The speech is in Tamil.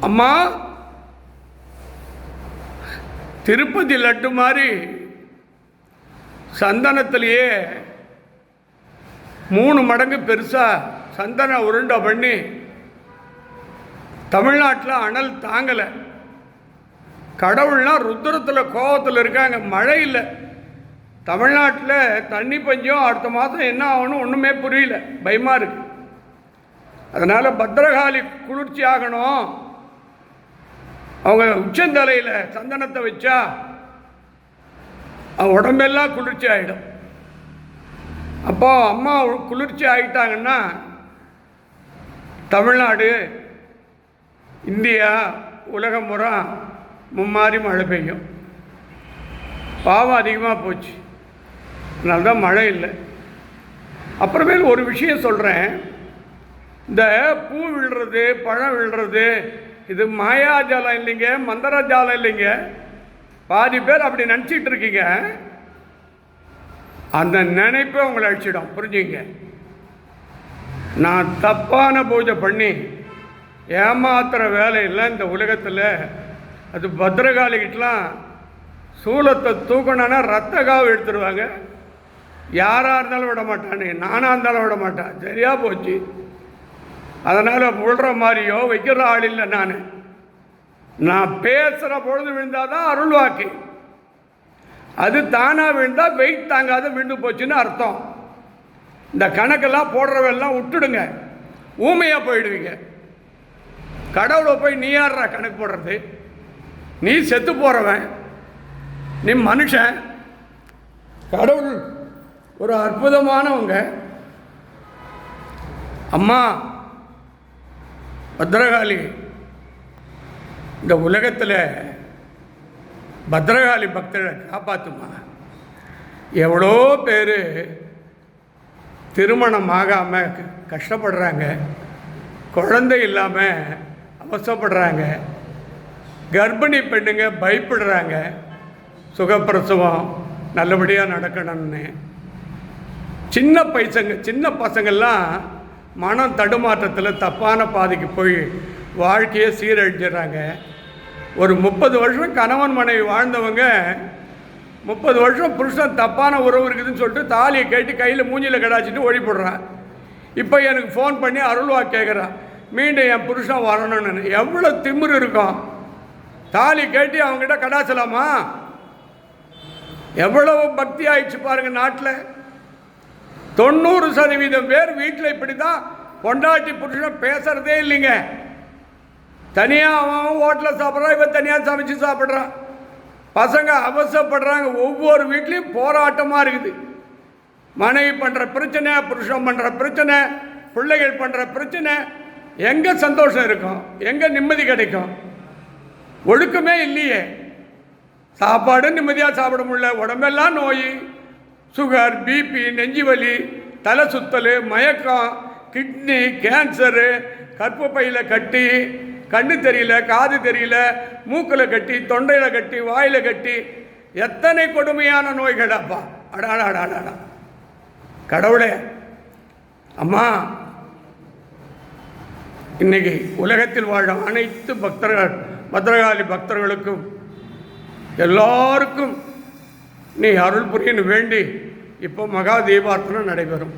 அம்மா திருப்பதி லட்டு மாதிரி சந்தனத்திலேயே 3 மடங்கு பெருசாக சந்தன உருண்டை பண்ணி தமிழ்நாட்டில் அனல் தாங்கலை. கடவுள்லாம் ருத்ரத்தில் கோபத்தில் இருக்காங்க. மழை இல்லை. தமிழ்நாட்டில் தண்ணி பஞ்சம் அடுத்த மாதம் என்ன ஆகணும் ஒன்றுமே புரியல. பயமாக இருக்கு. அதனால் பத்திரகாளி குளிர்ச்சி ஆகணும். அவங்க உச்சந்தலையில் சந்தனத்தை வச்சா உடம்பெல்லாம் குளிர்ச்சி ஆகிடும். அப்போ அம்மா குளிர்ச்சி ஆகிட்டாங்கன்னா தமிழ்நாடு, இந்தியா, உலகம் பூரா மும்மாறி மழை பெய்யும். பாவம் அதிகமாக போச்சு. அதனால தான் மழை இல்லை. அப்புறமேல் ஒரு விஷயம் சொல்கிறேன். இந்த பூ விழுறது, பழம் விழுறது, இது மாயாஜாலம் இல்லைங்க, மந்திரஜாலம் இல்லைங்க. பாதி பேர் அப்படி நினச்சிட்டு இருக்கீங்க. அந்த நினைப்பை உங்களை அழிச்சிடும். புரிஞ்சுங்க. நான் தப்பான பூஜை பண்ணி ஏமாத்துகிற வேலையெல்லாம் இந்த உலகத்தில் அது பத்திரகாளிக்கிட்டலாம் சூலத்தை தூக்கணுன்னா ரத்த காவு எடுத்துடுவாங்க. யாராக இருந்தாலும் விட மாட்டானே, நானாக இருந்தாலும் விட மாட்டேன். சரியாக போச்சு. அதனால் விழுற மாதிரியோ வைக்கிற ஆள் இல்லை. நான் பேசுகிற பொழுது விழுந்தால் தான் அருள் வாக்கு. அது தானாக விழுந்தால் வெயிட் தாங்காத விழுந்து போச்சுன்னு அர்த்தம். இந்த கணக்கெல்லாம் போடுறவெல்லாம் விட்டுடுங்க. ஊமையாக போயிடுவீங்க. கடவுளை போய் நீ யாரா கணக்கு போடுறது? நீ செத்து போகிறவன், நீ மனுஷன். கடவுள் ஒரு அற்புதமானவங்க. அம்மா பத்திரகாளி இந்த உலகத்தில் பத்திரகாளி பக்தரை காப்பாற்றுமா. எவ்வளோ பேர் திருமணம் ஆகாமல் கஷ்டப்படுறாங்க, குழந்தை இல்லாமல் அவசப்படுறாங்க, கர்ப்பிணி பெண்ணுங்க பயப்படுறாங்க. சுகப்பிரசவம் நல்லபடியாக நடக்கணும்னு சின்ன பசங்கள்லாம் மனம் தடுமாற்றத்தில் தப்பான பாதைக்கு போய் வாழ்க்கையை சீரழிஞ்சிடறாங்க. ஒரு 30 வருஷம் கணவன் மனைவி வாழ்ந்தவங்க 30 வருஷம் புருஷன் தப்பான உறவு இருக்குதுன்னு சொல்லிட்டு தாலியை கேட்டு கையில் மூஞ்சியில் கடாச்சிட்டு ஓடி போடுறான். இப்போ எனக்கு ஃபோன் பண்ணி அருள்வா கேட்குறான், மீண்டும் என் புருஷன் வரணும்னு. எவ்வளோ திமிரு இருக்கும்? தாலி கேட்டு அவங்ககிட்ட கடாச்சலாமா? எவ்வளவு பக்தி ஆயிடுச்சு பாருங்கள். நாட்டில் 90% பேர் வீட்டில் இப்படி தான் பொண்டாட்டி புருஷன் பேசுகிறதே இல்லைங்க. தனியாக அவன் ஹோட்டலில் சாப்பிட்றான், இவன் தனியாக சமைச்சு சாப்பிட்றான். பசங்க அவசரப்படுறாங்க. ஒவ்வொரு வீட்லேயும் போராட்டமாக இருக்குது. மனைவி பண்ணுற பிரச்சனை, புருஷன் பண்ணுற பிரச்சனை, பிள்ளைகள் பண்ணுற பிரச்சனை. எங்கே சந்தோஷம் இருக்கும்? எங்கே நிம்மதி கிடைக்கும்? ஒழுக்கமே இல்லையே. சாப்பாடு நிம்மதியாக சாப்பிட முடியல. உடம்பெல்லாம் நோய், சுகர், பிபி, நெஞ்சு வலி, தலை சுத்தல், மயக்கம், கிட்னி, கேன்சரு, கற்பப்பையில் கட்டி, கண்ணு தெரியல, காது தெரியல, மூக்கில் கட்டி, தொண்டையில் கட்டி, வாயில் கட்டி, எத்தனை கொடுமையான நோய்கள் அப்பா! அடாடாடாடா கடவுளே! அம்மா இன்னைக்கு உலகத்தில் வாழும் அனைத்து பத்திரகாளி பக்தர்களுக்கும் எல்லாருக்கும் நீ அருள் புரியன்னு வேண்டி இப்போ மகா தீபார்த்தனை நடைபெறும்.